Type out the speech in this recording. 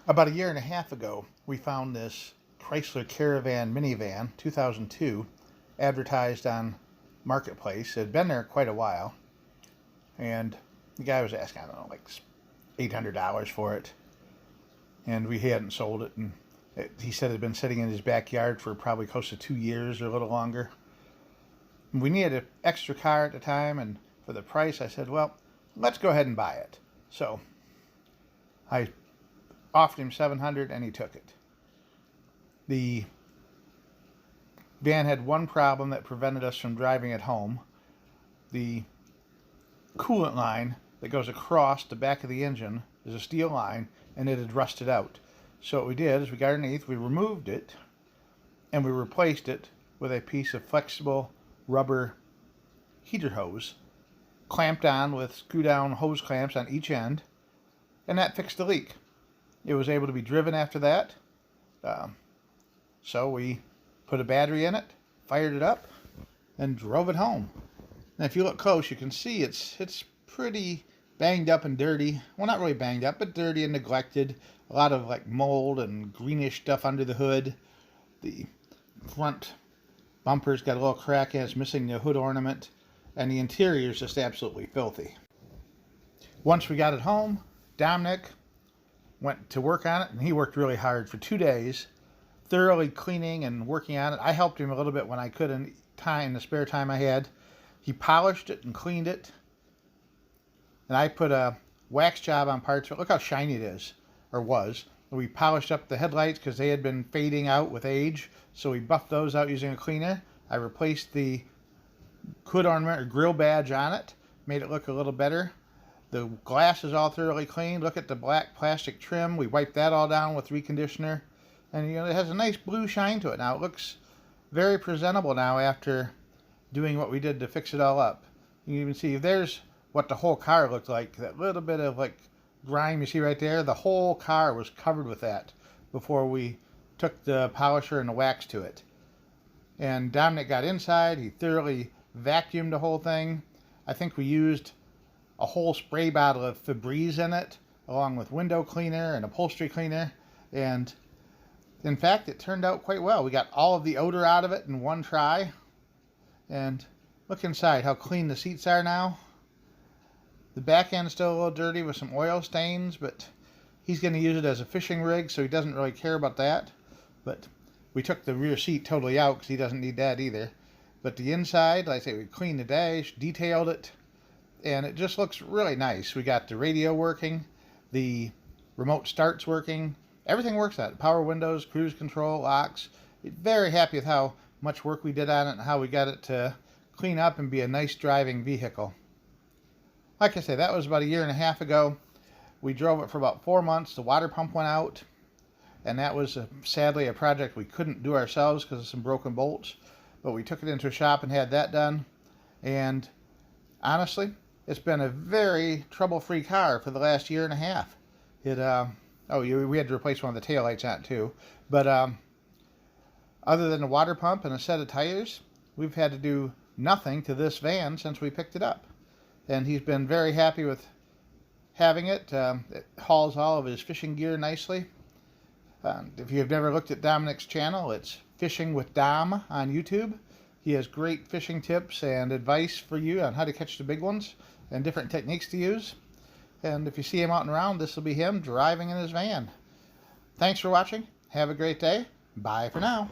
About a year and a half ago, we found this Chrysler Caravan minivan, 2002, advertised on Marketplace. It had been there quite a while, and the guy was asking, I don't know, like $800 for it, and we hadn't sold it, and he said it had been sitting in his backyard for probably close to 2 years or a little longer. We needed an extra car at the time, and for the price, I said, well, let's go ahead and buy it. So I offered him $700 and he took it. The van had one problem that prevented us from driving it home. The coolant line that goes across the back of the engine is a steel line, and it had rusted out. So what we did is we got underneath, we removed it, and we replaced it with a piece of flexible rubber heater hose clamped on with screw down hose clamps on each end, and that fixed the leak. It was able to be driven after that. So we put a battery in it, fired it up, and drove it home. And if you look close, you can see it's pretty banged up and dirty. Well, not really banged up, but dirty and neglected. A lot of like mold and greenish stuff under the hood. The front bumper's got a little crack and it's missing the hood ornament. And the interior is just absolutely filthy. Once we got it home, Dominic went to work on it, and he worked really hard for 2 days, thoroughly cleaning and working on it. I helped him a little bit when I could in the spare time I had. He polished it and cleaned it, and I put a wax job on parts of it. Look how shiny it is, or was. We polished up the headlights because they had been fading out with age, so we buffed those out using a cleaner. I replaced the hood ornament or grill badge on it, made it look a little better. The glass is all thoroughly cleaned. Look at the black plastic trim. We wiped that all down with reconditioner. And it has a nice blue shine to it now. It looks very presentable now after doing what we did to fix it all up. You can even see there's what the whole car looked like. That little bit of like grime you see right there. The whole car was covered with that before we took the polisher and the wax to it. And Dominic got inside. He thoroughly vacuumed the whole thing. I think we used a whole spray bottle of Febreze in it, along with window cleaner and upholstery cleaner, and in fact it turned out quite well. We got all of the odor out of it in one try, and look inside how clean the seats are now. The back end's still a little dirty with some oil stains, but he's going to use it as a fishing rig, so he doesn't really care about that. But we took the rear seat totally out because he doesn't need that either. But the inside, like I say, we cleaned the dash, detailed it, and it just looks really nice. We got the radio working, the remote start's working, everything works on it. Power windows, cruise control, locks. Very happy with how much work we did on it and how we got it to clean up and be a nice driving vehicle. Like I say, that was about a year and a half ago. We drove it for about 4 months. The water pump went out, and that was sadly a project we couldn't do ourselves because of some broken bolts. But we took it into a shop and had that done. And honestly, it's been a very trouble-free car for the last year and a half. We had to replace one of the taillights on it too. But other than the water pump and a set of tires, we've had to do nothing to this van since we picked it up. And he's been very happy with having it. It hauls all of his fishing gear nicely. If you've never looked at Dominic's channel, it's Fishing with Dom on YouTube. He has great fishing tips and advice for you on how to catch the big ones and different techniques to use. And if you see him out and around, this will be him driving in his van. Thanks for watching. Have a great day. Bye for now.